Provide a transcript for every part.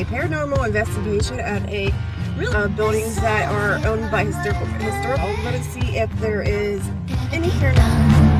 paranormal investigation at a buildings that are owned by historical. We're going to see if there is any paranormal.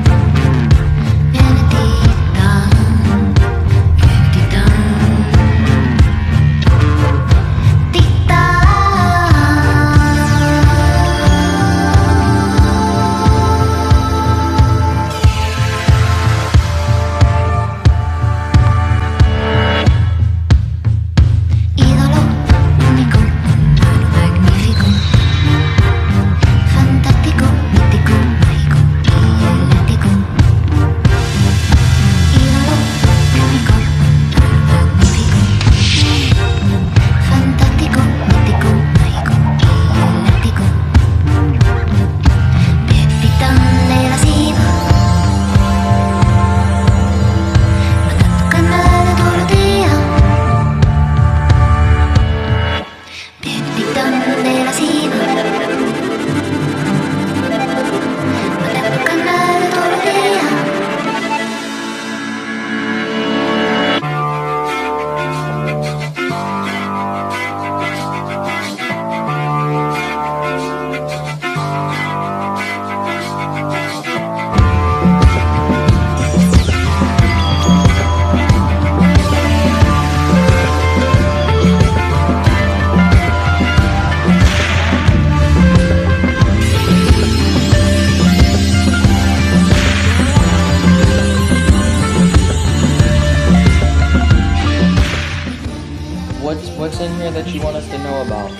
What's in here that you want us to know about?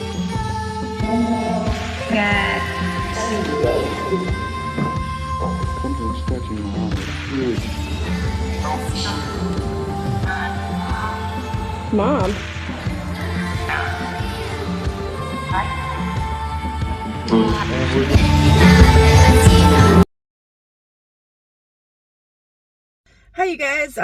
God. Something stretching around it. Mom. Hi you guys,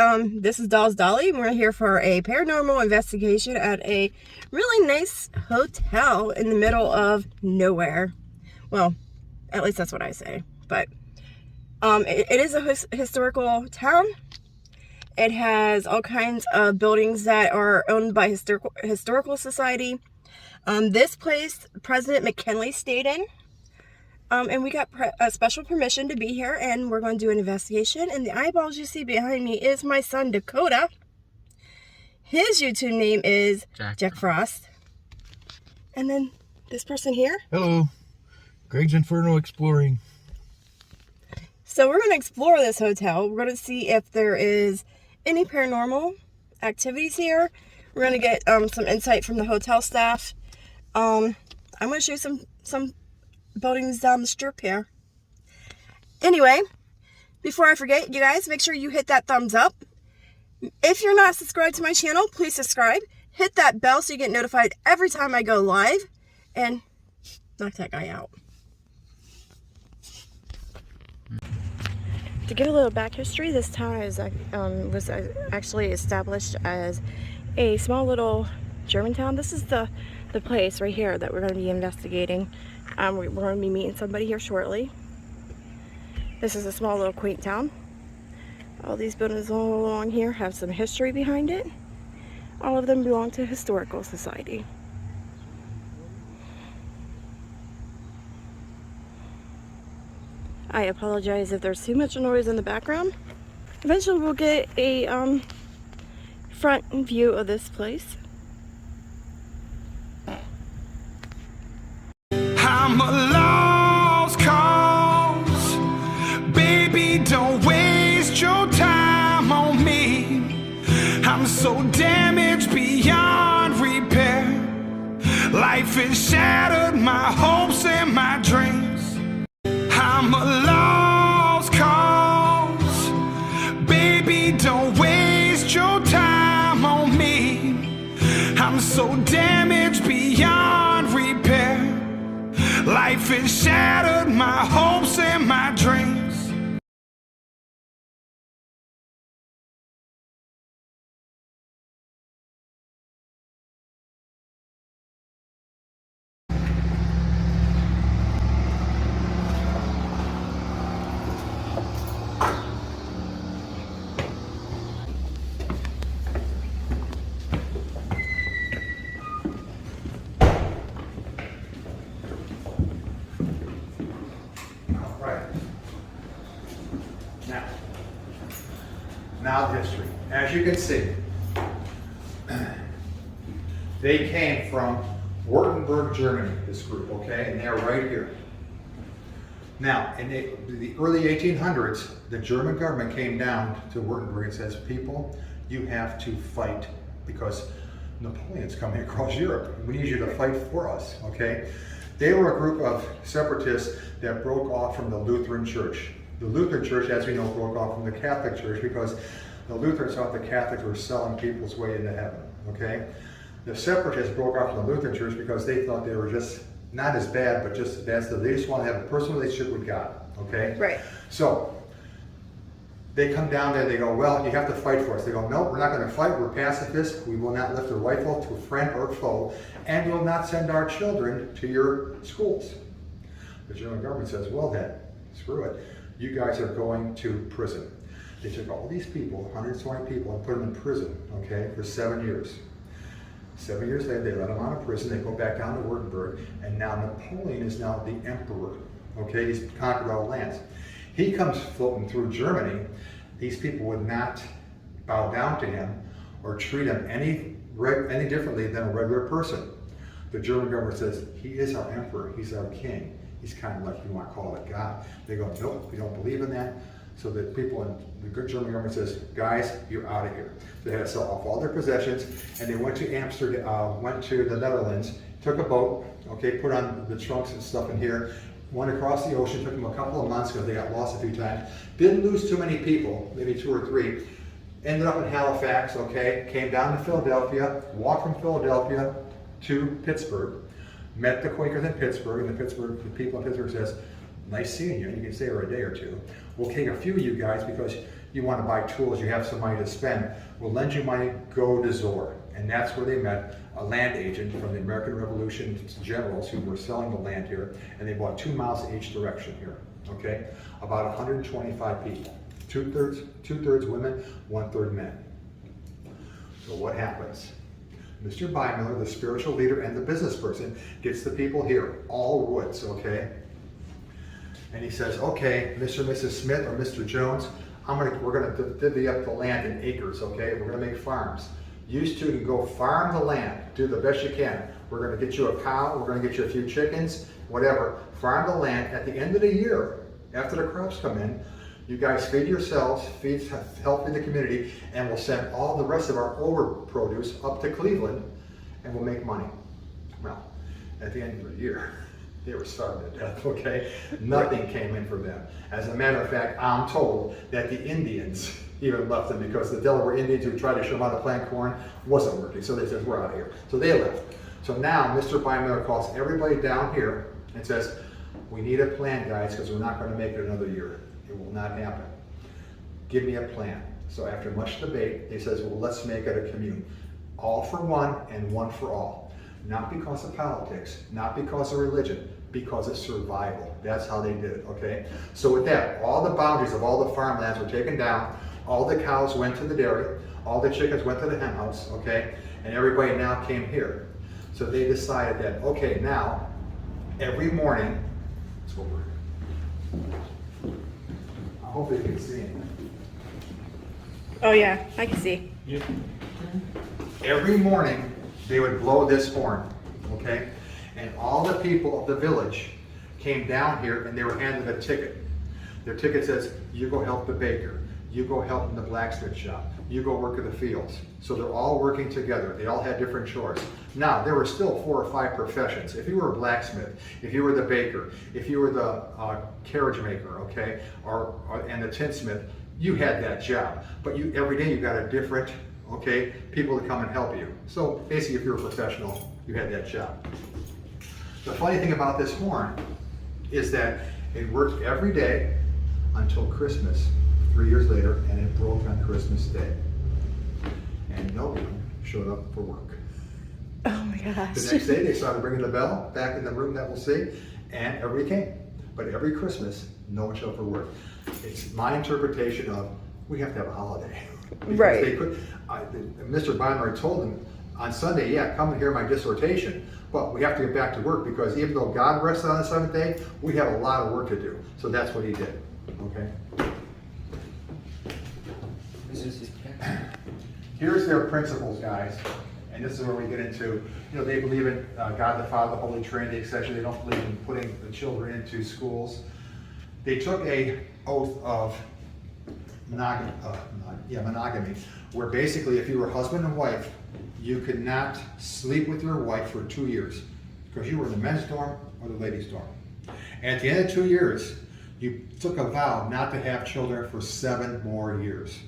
this is Dolls Dolly. We're here for a paranormal investigation at a really nice hotel in the middle of nowhere. Well, at least that's what I say. But it is a historical town. It has all kinds of buildings that are owned by historical society. This place, President McKinley stayed in. And we got a special permission to be here, and we're going to do an investigation. And the eyeballs you see behind me is my son, Dakota. His YouTube name is Jack Frost. And then this person here. Hello. Greg's Inferno Exploring. So we're going to explore this hotel. We're going to see if there is any paranormal activities here. We're going to get some insight from the hotel staff. I'm going to show you some buildings down the strip here. Anyway, before I forget, you guys, make sure you hit that thumbs up. If you're not subscribed to my channel, please subscribe. Hit that bell so you get notified every time I go live. And knock that guy out. To give a little back history, this town was actually established as a small little German town. This is the place right here that we're going to be investigating. We're going to be meeting somebody here shortly. This is a small little quaint town. All these buildings all along here have some history behind it. All of them belong to historical society. I apologize if there's too much noise in the background. Eventually we'll get a front view of this place. I'm a lost cause. Baby, don't waste your time on me. I'm so damaged beyond repair. Life has shattered my hopes and my dreams. I'm a lost cause. Baby, don't waste your time on me. I'm so damaged beyond repair. Life has shattered my hopes and my dreams. as you can see, they came from Württemberg, Germany, this group, okay? And they're right here. Now, in the early 1800s, the German government came down to Württemberg and says, people, you have to fight because Napoleon's coming across Europe. We need you to fight for us, okay? They were a group of separatists that broke off from the Lutheran Church. The Lutheran Church, as we know, broke off from the Catholic Church because the Lutherans thought the Catholics were selling people's way into heaven, okay? The separatists broke off from the Lutheran Church because they thought they were just not as bad, but just as bad. So they just want to have a personal relationship with God, okay? Right. So they come down there, they go, well, you have to fight for us. They go, no, we're not going to fight, we're pacifists, we will not lift a rifle to a friend or foe, and we'll not send our children to your schools. The German government says, well then, screw it, you guys are going to prison. They took all these people, 120 people, and put them in prison, okay, for 7 years. 7 years later, they let them out of prison, they go back down to Württemberg, and now Napoleon is now the emperor, okay, he's conquered all lands. He comes floating through Germany. These people would not bow down to him or treat him any differently than a regular person. The German government says, he is our emperor, he's our king. He's kind of like, you want to call it God. They go, nope, we don't believe in that. So the people in the good German government says, guys, you're out of here. So they had to sell off all their possessions, and they went to Amsterdam, went to the Netherlands, took a boat, okay, put on the trunks and stuff in here, went across the ocean, took them a couple of months because they got lost a few times. Didn't lose too many people, maybe 2 or 3. Ended up in Halifax, okay, came down to Philadelphia, walked from Philadelphia to Pittsburgh, met the Quakers in Pittsburgh, and the people in Pittsburgh says, nice seeing you, you can stay here a day or two. We'll take a few of you guys because you want to buy tools, you have some money to spend. We'll lend you money, go to Zoar. And that's where they met a land agent from the American Revolution generals who were selling the land here, and they bought 2 miles each direction here, okay? About 125 people, two-thirds women, 1/3 men. So what happens? Mr. Beimiller, the spiritual leader and the business person, gets the people here, all woods, okay? And he says, okay, Mr. and Mrs. Smith or Mr. Jones, we're gonna divvy up the land in acres, okay? We're gonna make farms. You two can go farm the land, do the best you can. We're gonna get you a cow, we're gonna get you a few chickens, whatever. Farm the land. At the end of the year, after the crops come in, you guys feed yourselves, help in the community, and we'll send all the rest of our overproduce up to Cleveland, and we'll make money. Well, at the end of the year, they were starved to death, okay? Nothing came in for them. As a matter of fact, I'm told that the Indians even left them because the Delaware Indians who tried to show them how to plant corn wasn't working. So they said, we're out of here. So they left. So now Mr. Beimiller calls everybody down here and says, we need a plan, guys, because we're not going to make it another year. It will not happen. Give me a plan. So after much debate, he says, well, let's make it a commune. All for one and one for all. Not because of politics, not because of religion, because of survival. That's how they did it, okay? So with that, all the boundaries of all the farmlands were taken down, all the cows went to the dairy, all the chickens went to the hen house, okay? And everybody now came here. So they decided that, okay, now, every morning, let's go over here. I hope you can see me. Oh yeah, I can see. Every morning, they would blow this horn, okay? And all the people of the village came down here and they were handed a ticket. Their ticket says, you go help the baker, you go help in the blacksmith shop, you go work in the fields. So they're all working together. They all had different chores. Now, there were still 4 or 5 professions. If you were a blacksmith, if you were the baker, if you were the carriage maker, okay, and the tinsmith, you had that job. But every day you got a different, okay, people to come and help you. So basically, if you're a professional, you had that job. The funny thing about this horn is that it worked every day until Christmas, 3 years later, and it broke on Christmas Day. And nobody showed up for work. Oh my gosh. The next day, they started ringing the bell back in the room that we'll see, and everybody came. But every Christmas, no one showed up for work. It's my interpretation of, we have to have a holiday. Because Right. they Mr. Beimler told them, on Sunday, yeah, come and hear my dissertation, but we have to get back to work because even though God rested on the 7th day, we have a lot of work to do. So that's what he did, okay? This is his cat. Here's their principles, guys. And this is where we get into, they believe in God the Father, the Holy Trinity, etc. They don't believe in putting the children into schools. They took a oath of monogamy, where basically if you were husband and wife, you could not sleep with your wife for 2 years because you were in the men's dorm or the ladies' dorm. And at the end of 2 years, you took a vow not to have children for 7 more years.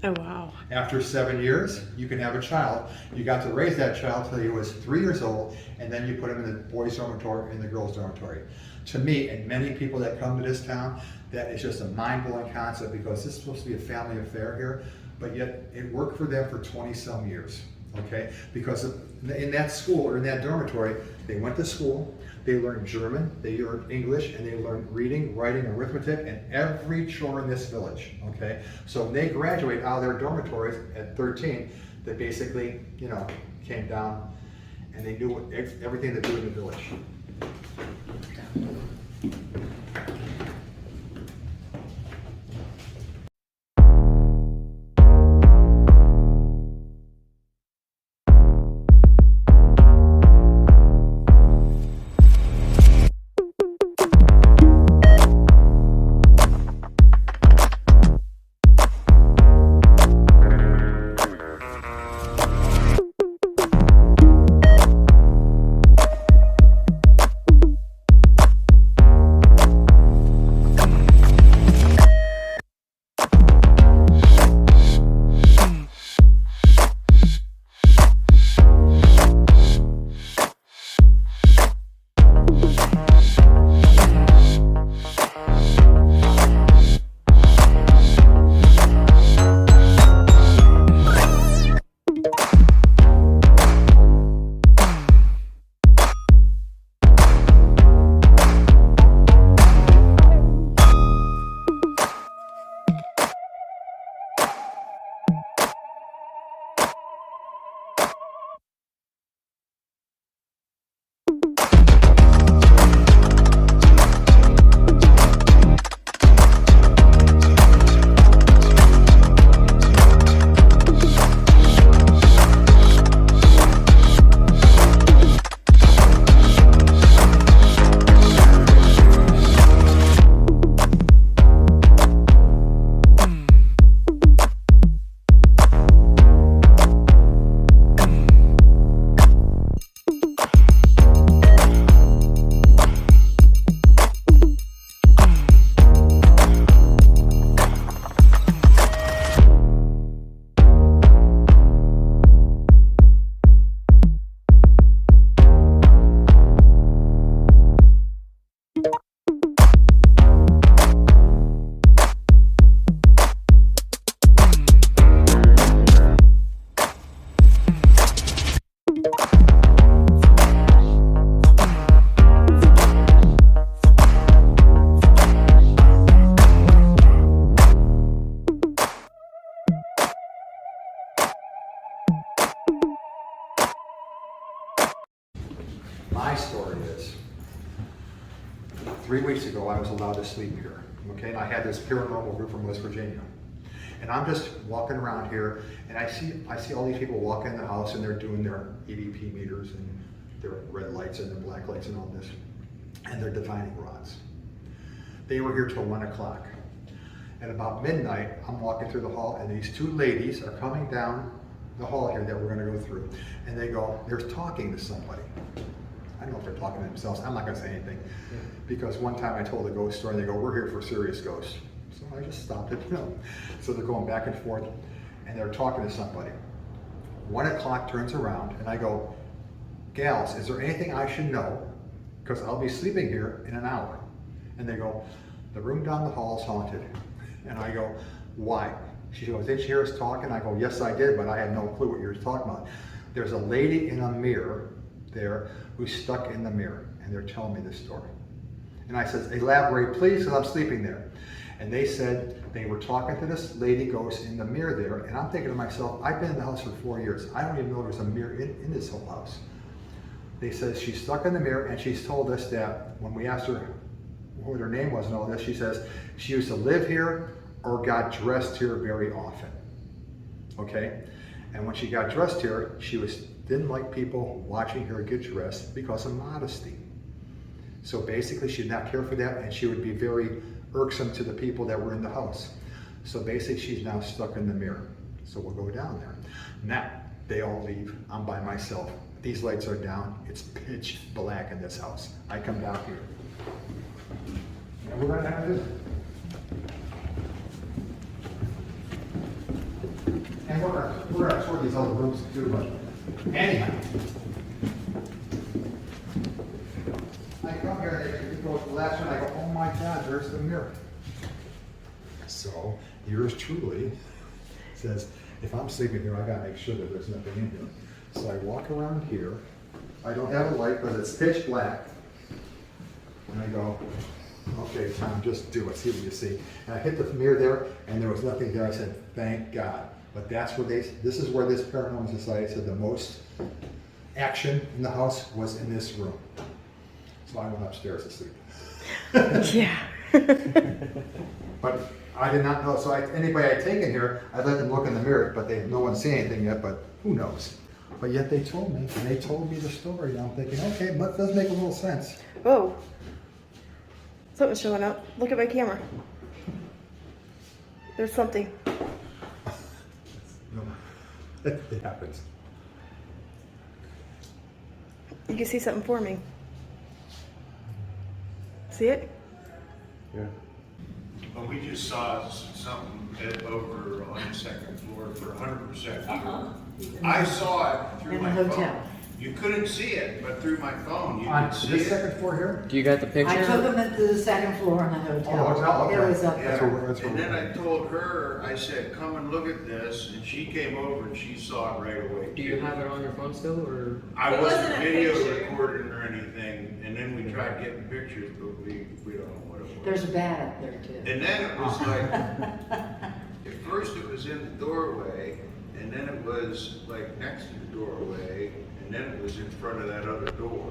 Oh, wow. After 7 years, you can have a child. You got to raise that child till he was 3 years old, and then you put him in the boys' dormitory and the girls' dormitory. To me, and many people that come to this town, that is just a mind-blowing concept because this is supposed to be a family affair here, but yet it worked for them for 20-some years, okay? Because in that school or in that dormitory, they went to school, they learned German, they learned English, and they learned reading, writing, arithmetic, and every chore in this village, okay? So when they graduate out of their dormitories at 13, they basically, came down and they knew everything to do in the village. My story is, 3 weeks ago I was allowed to sleep here, okay? And I had this paranormal group from West Virginia. And I'm just walking around here and I see all these people walking in the house and they're doing their EVP meters and their red lights and their black lights and all this. And they're divining rods. They were here till 1 o'clock. At about midnight, I'm walking through the hall and these 2 ladies are coming down the hall here that we're gonna go through. And they're talking to somebody. I don't know if they're talking to themselves. I'm not gonna say anything. Because one time I told a ghost story and they go, we're here for serious ghosts. So I just stopped it, So they're going back and forth and they're talking to somebody. 1 o'clock turns around and I go, gals, is there anything I should know? Because I'll be sleeping here in an hour. And they go, the room down the hall is haunted. And I go, why? She goes, did you hear us talking? I go, yes, I did, but I had no clue what you were talking about. There's a lady in a mirror there who's stuck in the mirror, and they're telling me this story. And I said, elaborate please, because I'm sleeping there. And they said they were talking to this lady ghost in the mirror there, and I'm thinking to myself, I've been in the house for 4 years. I don't even know there's a mirror in this whole house. They said she's stuck in the mirror, and she's told us that when we asked her what her name was and all this, she says she used to live here or got dressed here very often. Okay? And when she got dressed here, didn't like people watching her get dressed because of modesty. So basically she did not care for that, and she would be very irksome to the people that were in the house. So basically she's now stuck in the mirror. So we'll go down there. Now, they all leave, I'm by myself. These lights are down, it's pitch black in this house. I come down here. And we're gonna have this. And we're gonna sort these other rooms too, but anyhow. I come here and it goes the last one, I go, oh my God, there's the mirror. So, yours truly says, if I'm sleeping here, I gotta make sure that there's nothing in here. So I walk around here, I don't have a light because it's pitch black. And I go, okay, Tom, just do it, see what you see. And I hit the mirror there, and there was nothing there. I said, thank God. But that's where this is where this Paranormal Society said the most action in the house was in this room. So I went upstairs to sleep. Yeah. But I did not know, so anybody I'd taken here, I'd let them look in the mirror, but no one's seen anything yet, but who knows? But yet they told me, and they told me the story, and I'm thinking, okay, but it does make a little sense. Whoa. Something's showing up. Look at my camera. There's something. No, it happens. You can see something forming. See it? Yeah. Well, we just saw something over on the second floor for 100%. I saw it through In the my hotel. phone. You couldn't see it, but through my phone, you On could see this it. second floor here? Do you got the I picture? took them to the second floor in the hotel. Oh, hotel, okay. It was up That's there. where And then I told her, I said, come and look at this, and she came over and she saw it right away. Do you have it on your phone still, or? I wasn't video recording or anything, and then we tried getting pictures, but we don't know what it was. There's a bat up there too. And then it was like, at first it was in the doorway, and then it was like next to the doorway, and then it was in front of that other door.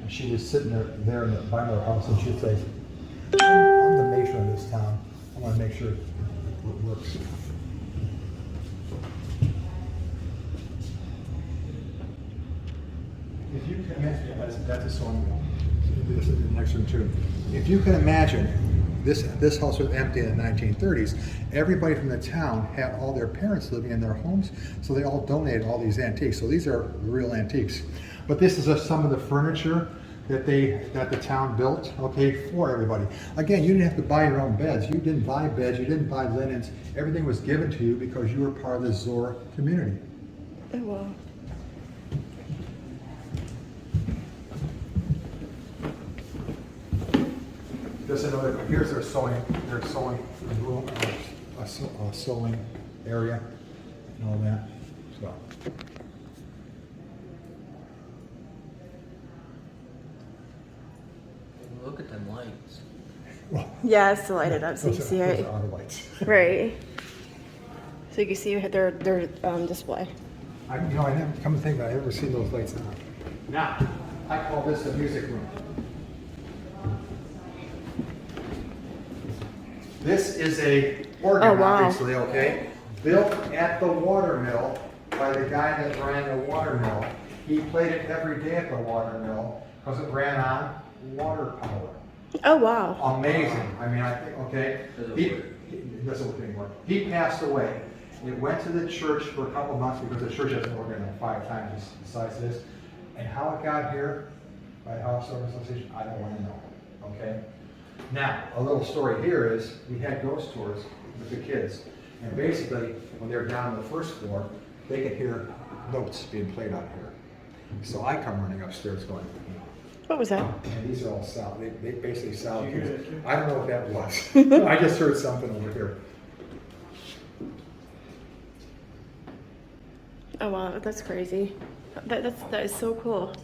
She was sitting there in the by her house, and she'd say, I'm the matron of this town. I want to make sure it works. If you can imagine, that's a song. This is the next one too. If you can imagine, this house was empty in the 1930s. Everybody from the town had all their parents living in their homes, so they all donated all these antiques. So these are real antiques. But this is some of the furniture that the town built, okay, for everybody. Again, you didn't have to buy your own beds. You didn't buy beds. You didn't buy linens. Everything was given to you because you were part of the Zoar community. Oh, wow. Just another, here's their sewing room, a sewing area and all that, so. Look at them lights. Well, Yeah, it's to light it up so you can see those it. are auto lights. Right. So you can see their display. I never come to think about it, I've never seen those lights on. Now, I call this the music room. This is a organ, Oh, wow. obviously, okay? Built at the watermill by the guy that ran the watermill. He played it every day at the watermill because it ran on water power. Oh, wow. Amazing. I mean, I think, okay. It doesn't work anymore. He passed away. It went to the church for a couple months because the church has an organ like 5 times the size of this. And how it got here by the House Service Association, I don't want to know. Okay? Now, a little story here is we had ghost tours with the kids. And basically, when they're down on the first floor, they could hear notes being played out here. So I come running upstairs going, What was that? and these are all sound. They basically sound. I don't know what that was. I just heard something over here. Oh, wow. That's crazy. That is so cool.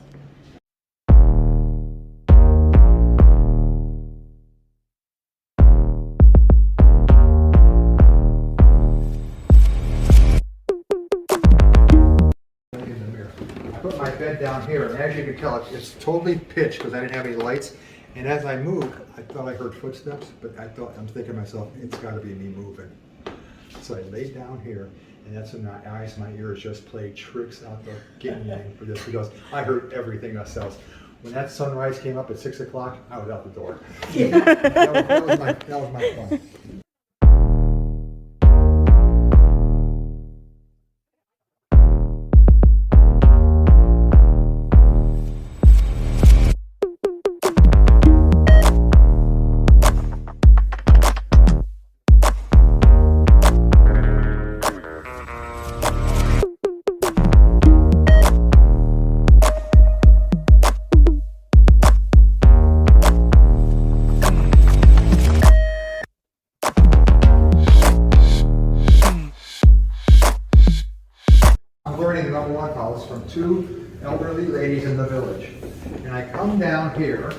In the mirror. I put my bed down here, and as you can tell, it's totally pitched because I didn't have any lights. And as I moved, I thought I heard footsteps, but I'm thinking to myself, it's got to be me moving. So I laid down here, and that's when my eyes, my ears just played tricks out the yin-yang for this because I heard everything else. When that sunrise came up at 6 o'clock, I was out the door. that was my fun. I'm learning the number one house from 2 elderly ladies in the village. And I come down here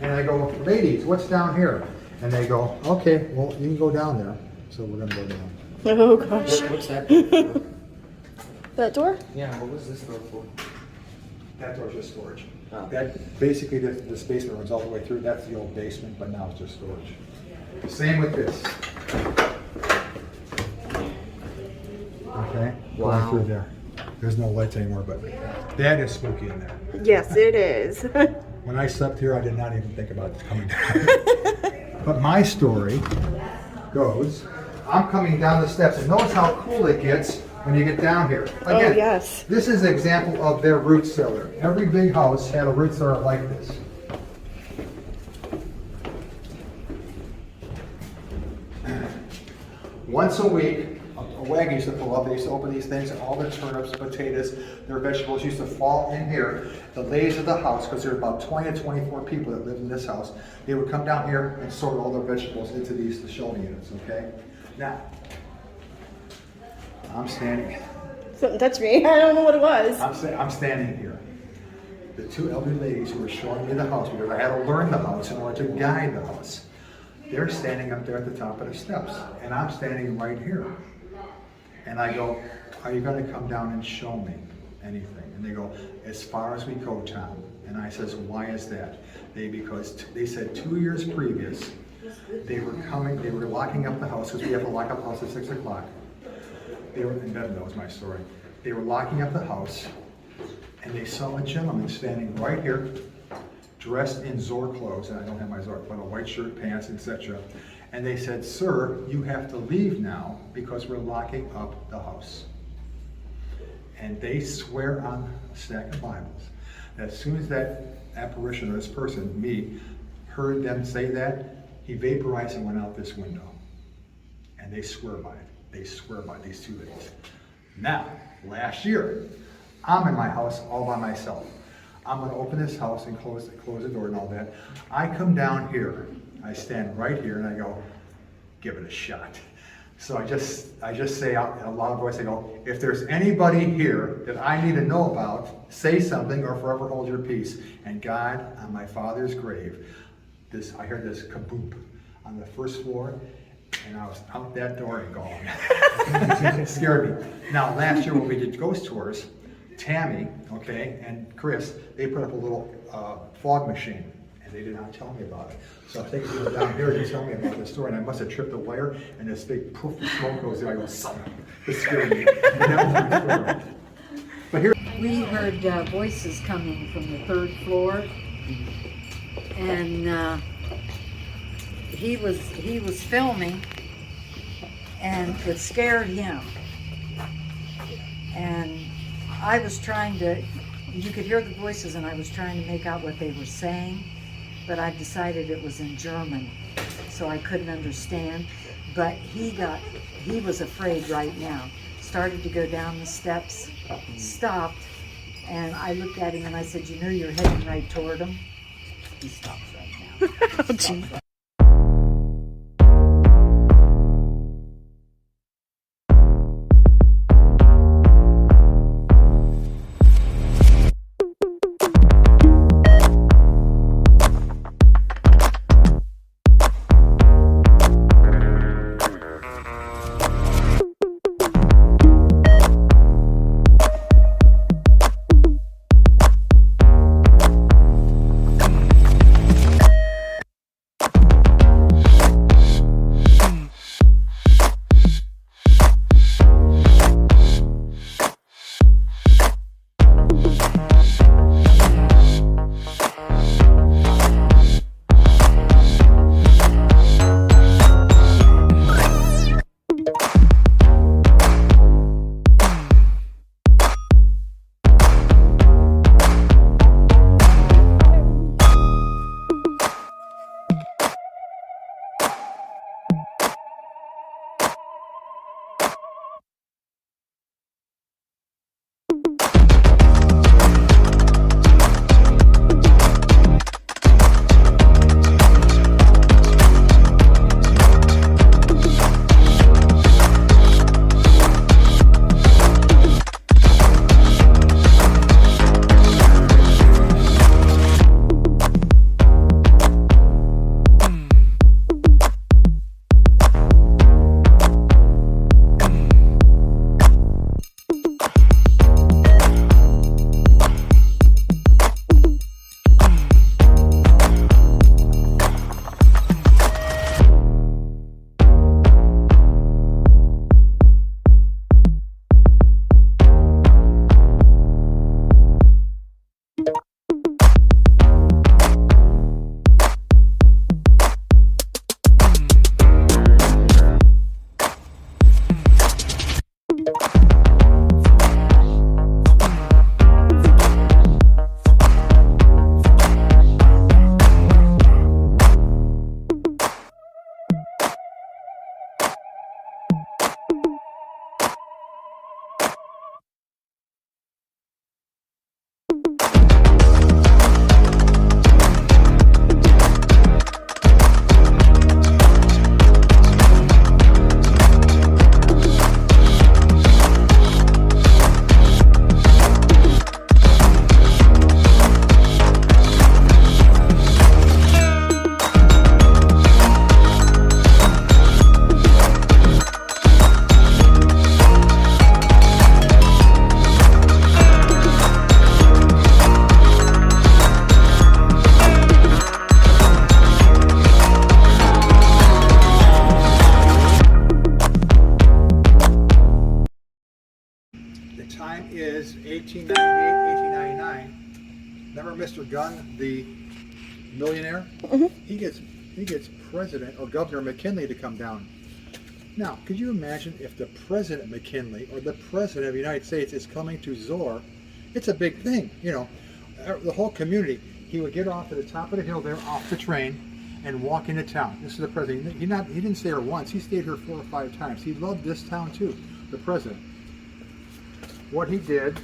and I go, ladies, what's down here? And they go, okay, well, you can go down there. So we're gonna go down. Oh, gosh. What's that for? That door? Yeah, what was this door for? That door's just storage. Oh. That, basically, this basement runs all the way through. That's the old basement, but now it's just storage. Same with this. Okay, Wow. going through there. There's no lights anymore, but that is spooky in there. Yes, it is. When I slept here, I did not even think about coming down. But my story goes, I'm coming down the steps, and notice how cool it gets when you get down here. Again, yes. This is an example of their root cellar. Every big house had a root cellar like this. Once a week, a wagon used to pull up, they used to open these things, and all their turnips, potatoes, their vegetables used to fall in here. The ladies of the house, because there were about 20 to 24 people that lived in this house, they would come down here and sort all their vegetables into these shelving units, okay? Now, I'm standing, Something touched me. I don't know what it was. I'm standing here. The 2 elderly ladies who were showing me the house, because I had to learn the house in order to guide the house, they're standing up there at the top of the steps, and I'm standing right here. And I go, are you gonna come down and show me anything? And they go, as far as we go, Tom. And I says, why is that? Because they said 2 years previous, they were locking up the house, because we have to lock up the house at 6 o'clock. And Bev knows my story. They were locking up the house, and they saw a gentleman standing right here, dressed in Zoar clothes, and I don't have my Zoar, but a white shirt, pants, etc. And they said, sir, you have to leave now because we're locking up the house. And they swear on a stack of Bibles that as soon as that apparition or this person, me, heard them say that, he vaporized and went out this window. And they swear by it. They swear by these 2 ladies. Now, last year, I'm in my house all by myself. I'm gonna open this house and close the door and all that. I come down here, I stand right here and I go, give it a shot. So I just say out in a loud voice, I go, if there's anybody here that I need to know about, say something or forever hold your peace. And God, on my father's grave, I heard this kaboom on the first floor, and I was out that door and gone. It scared me. Now, last year when we did ghost tours, Tammy, okay, and Chris, they put up a little fog machine, and they did not tell me about it. So I was taking people down here to tell me about this story, and I must have tripped a wire, and this big poof of smoke goes there. I go, son, this scared me. But here, We heard voices coming from the 3rd floor, and he was filming, and it scared him. And I was trying to, you could hear the voices, and I was trying to make out what they were saying, but I decided it was in German, so I couldn't understand. But he was afraid right now. Started to go down the steps, stopped, and I looked at him and I said, you know you're heading right toward him? He stops right now. He stops right. time is 1898, 1899. Remember Mr. Gunn, the millionaire? Mm-hmm. He gets President or Governor McKinley to come down. Now, could you imagine if the President McKinley or the President of the United States is coming to Zoar? It's a big thing, you know. The whole community. He would get off at the top of the hill there, off the train, and walk into town. This is the President. He didn't stay here once. He stayed here 4 or 5 times. He loved this town too, the President. what he did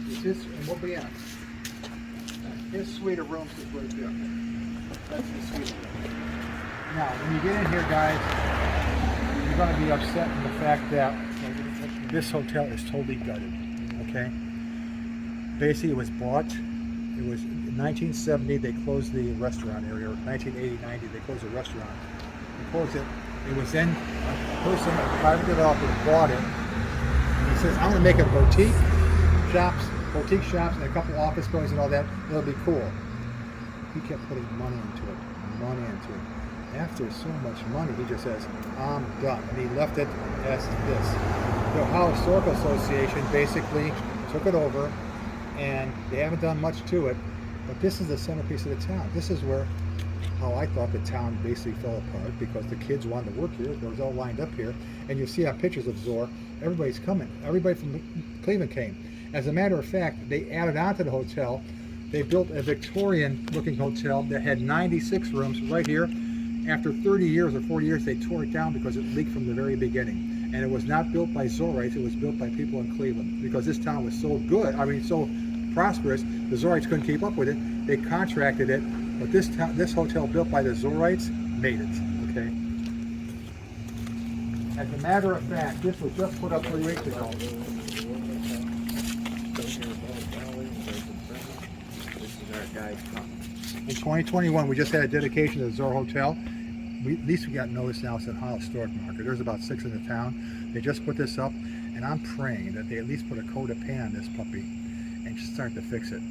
is his, and we'll be honest, his suite of rooms is right there. That's his suite of rooms. Now, when you get in here, guys, you're going to be upset in the fact that this hotel is totally gutted, okay? Basically, it was bought, it was in 1970, they closed the restaurant area, or 1980, 90, they closed the restaurant. They closed it. It was then a person, a private developer, bought it. And he says, I'm going to make it boutique shops, and a couple office buildings and all that. It'll be cool. He kept putting money into it. After so much money, he just says, I'm done. And he left it as this. The Ohio Historical Association basically took it over, and they haven't done much to it, but this is the centerpiece of the town. This is where, how I thought the town basically fell apart, because the kids wanted to work here. They was all lined up here, and you see on pictures of Zoar, everybody's coming. Everybody from Cleveland came. As a matter of fact, they added on to the hotel. They built a Victorian-looking hotel that had 96 rooms right here. After 30 years or 40 years, they tore it down because it leaked from the very beginning. And it was not built by Zoarites, it was built by people in Cleveland. Because this town was so good, so prosperous, the Zoarites couldn't keep up with it. They contracted it, but this hotel built by the Zoarites made it, okay? As a matter of fact, this was just put up 3 weeks ago. In 2021, we just had a dedication to the Zoar Hotel. At least we got notice now it's at Ohio Historic Market. There's about 6 in the town. They just put this up, and I'm praying that they at least put a coat of paint on this puppy and just start to fix it.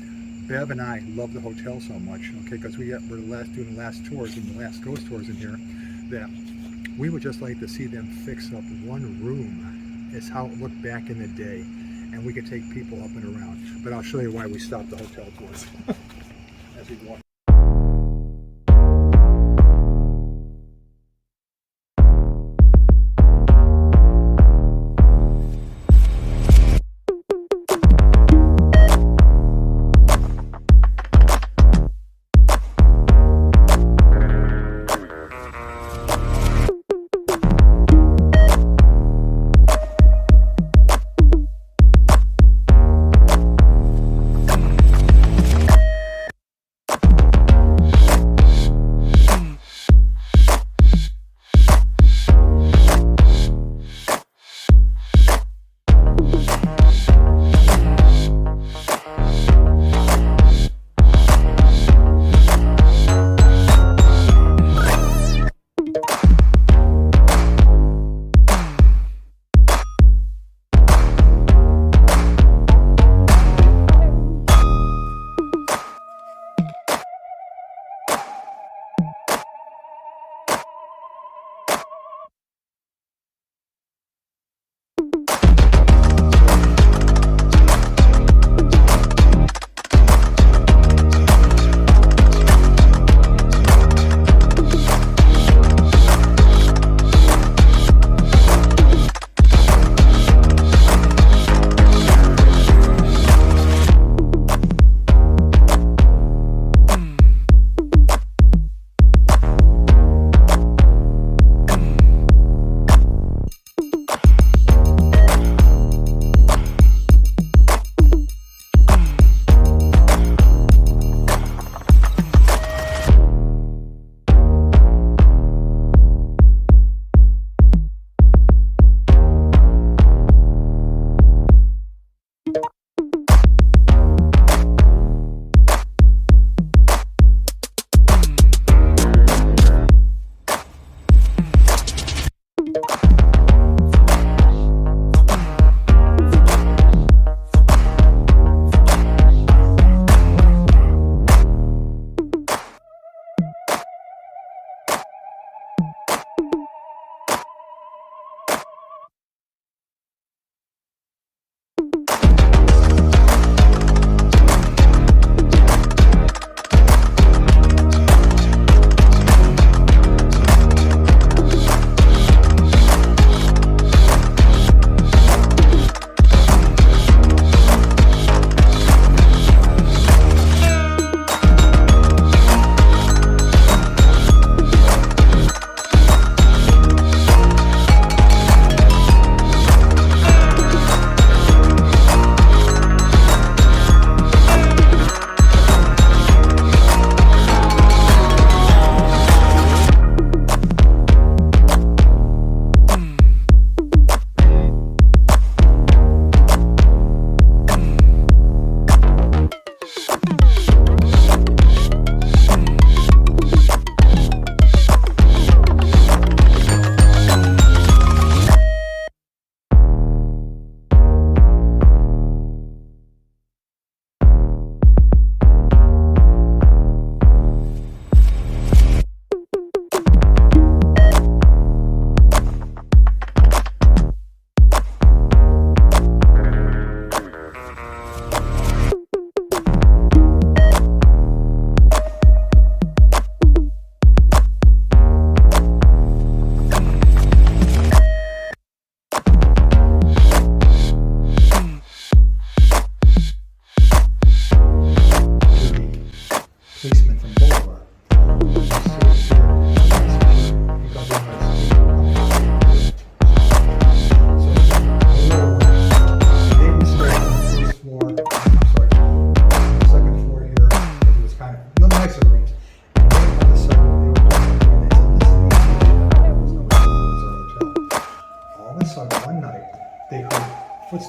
Bev and I love the hotel so much, okay, because we're doing the last tours and the last ghost tours in here, that we would just like to see them fix up one room as how it looked back in the day, and we could take people up and around. But I'll show you why we stopped the hotel tours as we walk.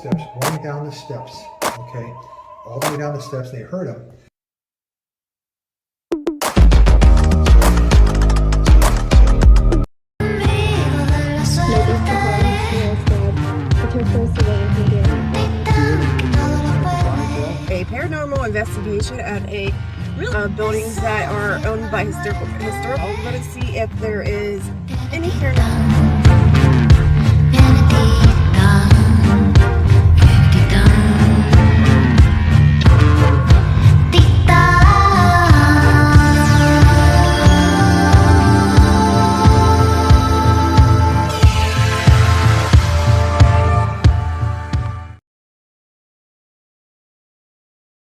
steps, going down the steps, okay? All the way down the steps, they heard him. A paranormal investigation at a real buildings that are owned by historical. We're going to see if there is any paranormal